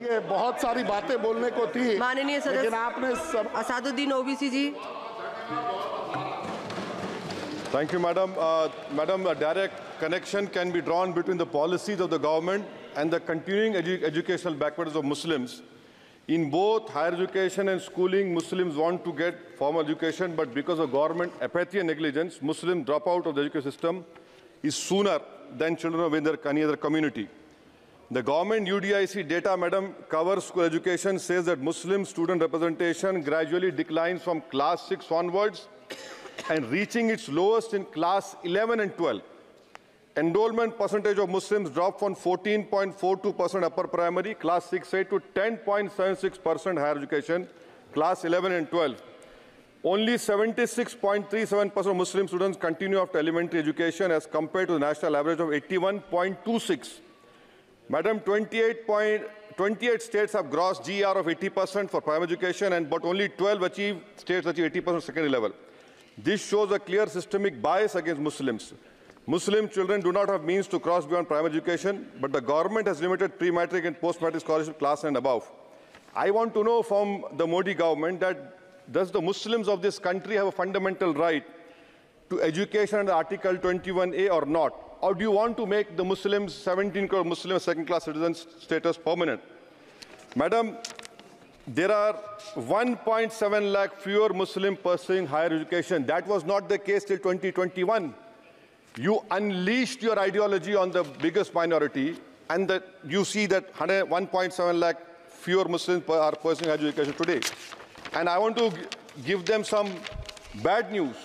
ये बहुत सारी बातें बोलने को थी, माननीय लेकिन सदस्य आपने सब असादुद्दीन ओवैसी जी। Thank you, Madam. Madam, a direct connection can be drawn between the policies of the government and the continuing educational backwards of Muslims. In both higher education and schooling, Muslims want to get formal education, but because of government apathy and negligence, Muslims drop out of the education system is sooner than children of any other community. The government UDIC data, Madam, covers school education, says that Muslim student representation gradually declines from class 6 onwards and reaching its lowest in class 11 and 12. Enrollment percentage of Muslims dropped from 14.42% upper primary, class 6A, to 10.76% higher education, class 11 and 12. Only 76.37% of Muslim students continue after elementary education as compared to the national average of 81.26. Madam, 28 states have gross GR of 80% for primary education, but only 12 states achieve 80% secondary level. This shows a clear systemic bias against Muslims. Muslim children do not have means to cross beyond primary education, but the government has limited pre-matric and post-matric scholarship class and above. I want to know from the Modi government that does the Muslims of this country have a fundamental right to education under Article 21A or not? Or do you want to make the Muslims, 17 crore Muslim second-class citizens status permanent? Madam, there are 1.7 lakh fewer Muslims pursuing higher education. That was not the case till 2021. You unleashed your ideology on the biggest minority, and you see that 1.7 lakh fewer Muslims are pursuing higher education today. And I want to give them some bad news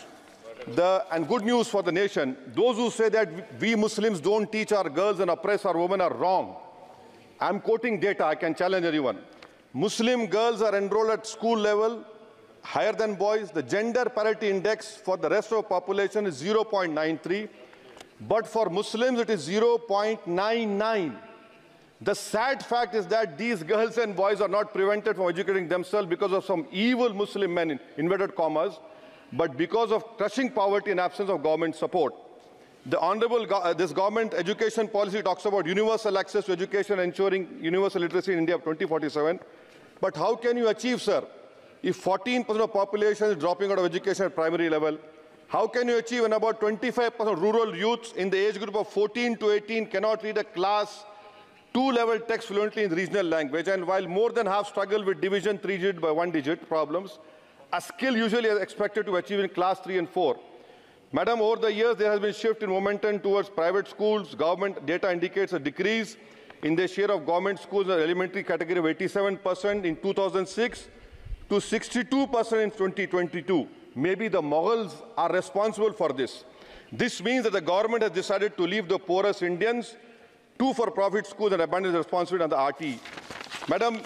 and good news for the nation. Those who say that we Muslims don't teach our girls and oppress our women are wrong. I'm quoting data. I can challenge anyone. Muslim girls are enrolled at school level higher than boys. The gender parity index for the rest of the population is 0.93, but for Muslims it is 0.99. The sad fact is that these girls and boys are not prevented from educating themselves because of some evil Muslim men, in inverted commas, but because of crushing poverty and absence of government support. This government education policy talks about universal access to education, ensuring universal literacy in India of 2047. But how can you achieve, sir, if 14% of the population is dropping out of education at primary level? How can you achieve when about 25% of rural youths in the age group of 14 to 18 cannot read a class 2 level text fluently in regional language? And while more than half struggle with division 3-digit by 1-digit problems, a skill usually is expected to achieve in class 3 and 4. Madam, over the years, there has been a shift in momentum towards private schools. Government data indicates a decrease in the share of government schools in the elementary category of 87% in 2006 to 62% in 2022. Maybe the Mughals are responsible for this. This means that the government has decided to leave the poorest Indians to for-profit schools and abandon the responsibility on the RT. Madam,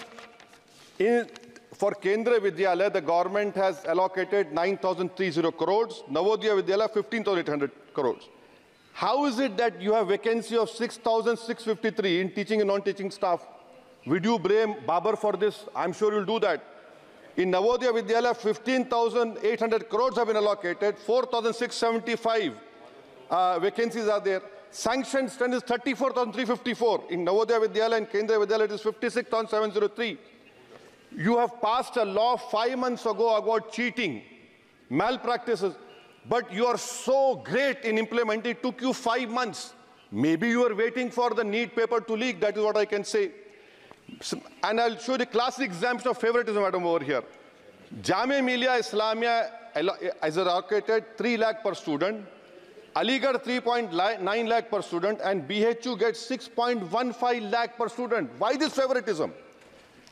for Kendra Vidyalaya, the government has allocated 9,030 crores, Navodaya Vidyalaya 15,800 crores. How is it that you have vacancy of 6,653 in teaching and non-teaching staff? Would you blame Babar for this? I'm sure you'll do that. In Navodaya Vidyalaya, 15,800 crores have been allocated, 4,675 vacancies are there. Sanctioned strength is 34,354. In Navodaya Vidyalaya and Kendra Vidyalaya, it is 56,703. You have passed a law 5 months ago about cheating, malpractices, but you are so great in implementing. It took you 5 months. Maybe you are waiting for the NEET paper to leak. That is what I can say. And I'll show the classic example of favoritism, madam, over here. Jamia Millia Islamia is allocated 3 lakh per student, Aligarh 3.9 lakh per student, and BHU gets 6.15 lakh per student. Why this favoritism?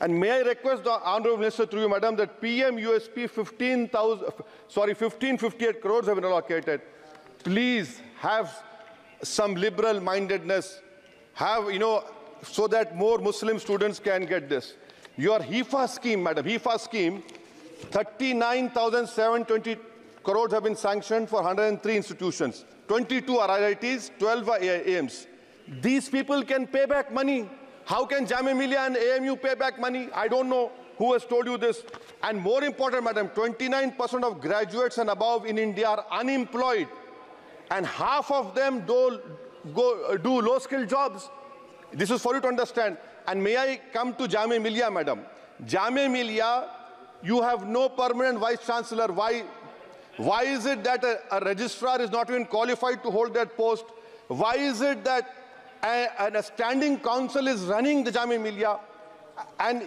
And may I request the Honourable Minister through you, madam, that PM USP 1558 crores have been allocated. Please have some liberal mindedness, so that more Muslim students can get this. Your HIFA scheme, madam, HIFA scheme, 39,720 crores have been sanctioned for 103 institutions. 22 are IITs, 12 are AIMs. These people can pay back money. How can Jamia Millia and AMU pay back money? I don't know who has told you this. And more important, madam, 29% of graduates and above in India are unemployed. And half of them do low-skilled jobs. This is for you to understand. And may I come to Jamia Millia, madam? Jamia Millia, you have no permanent vice chancellor. Why is it that a registrar is not even qualified to hold that post? Why is it that a standing council is running the Jamia Millia? And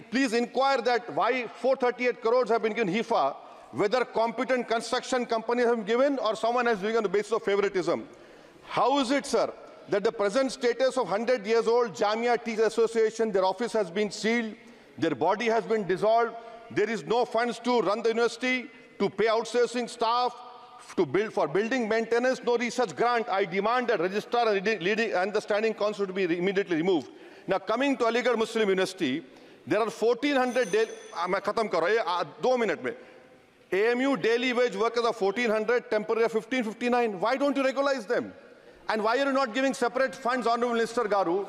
please inquire that why 438 crores have been given HIFA, whether competent construction companies have been given or someone has given on the basis of favoritism. How is it, sir, that the present status of 100 years old Jamia Teachers Association, their office has been sealed, their body has been dissolved, there is no funds to run the university, to pay outsourcing staff, to build for building maintenance, no research grant? I demand that registrar and the standing council to be immediately removed. Now, coming to Aligarh Muslim University, there are 1,400 AMU daily wage workers are 1,400, temporary 1,559. Why don't you regularize them? And why are you not giving separate funds, Honorable Minister Garu,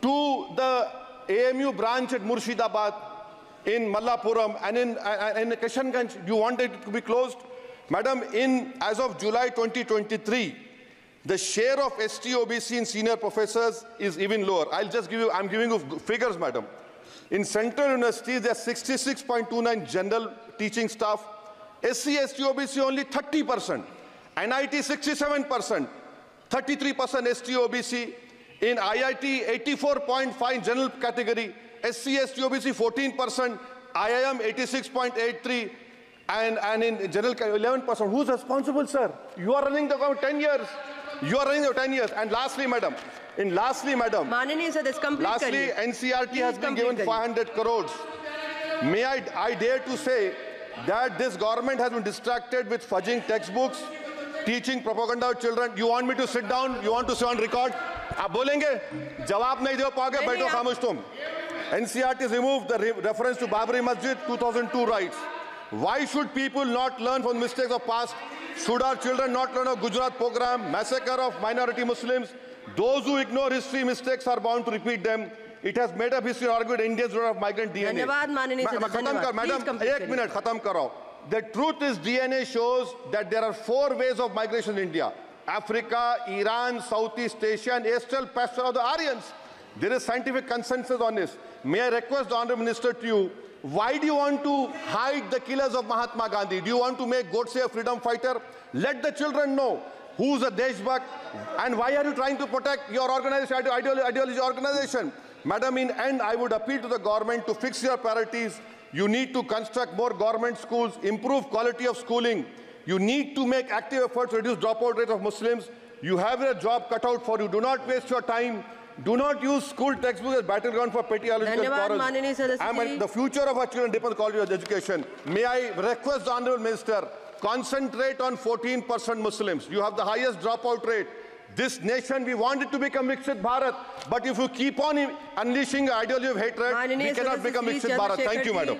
to the AMU branch at Murshidabad, in Mallapuram, and in Kishanganj? Do you want it to be closed? Madam, as of July 2023, the share of ST-OBC in senior professors is even lower. I'm giving you figures, madam. In Central University, there are 66.29 general teaching staff. SC, ST-OBC only 30%. NIT 67%. 33% ST-OBC. In IIT, 84.5 general category. SC, ST-OBC 14%. IIM 86.83%. And in general 11%. Who's responsible, sir? You are running the government 10 years. You are running the 10 years. And lastly, madam. Manani, sir, this complete. Lastly, NCRT has been given 500 crores. May I dare to say that this government has been distracted with fudging textbooks, teaching propaganda to children. You want me to sit down? You want to sit on record? आप बोलेंगे? जवाब नहीं दे पाओगे, बैठो खामोश तुम. NCRT has removed the reference to Babri Masjid 2002 rights. Why should people not learn from mistakes of past? Should our children not learn of Gujarat program, massacre of minority Muslims? Those who ignore history mistakes are bound to repeat them. It has made up history argued Indians don't have migrant DNA. Madam, 1 minute, khatam karo. The truth is DNA shows that there are 4 ways of migration in India. Africa, Iran, Southeast Asia, and Astral pasture of the Aryans. There is scientific consensus on this. May I request the Honourable Minister to you, why do you want to hide the killers of Mahatma Gandhi? Do you want to make Godse a freedom fighter? Let the children know who's a Deshbhakt and why are you trying to protect your organization, ideology organization? Madam, in end, I would appeal to the government to fix your priorities. You need to construct more government schools, improve quality of schooling. You need to make active efforts to reduce dropout rate of Muslims. You have a job cut out for you. Do not waste your time. Do not use school textbooks as battleground for petty ideological quarrels. The future of our children depends on quality of education. May I request the Honourable Minister, concentrate on 14% Muslims. You have the highest dropout rate. This nation, we want it to become Viksit Bharat. But if you keep on unleashing ideology of hatred, we cannot become Viksit Bharat. Thank you, madam.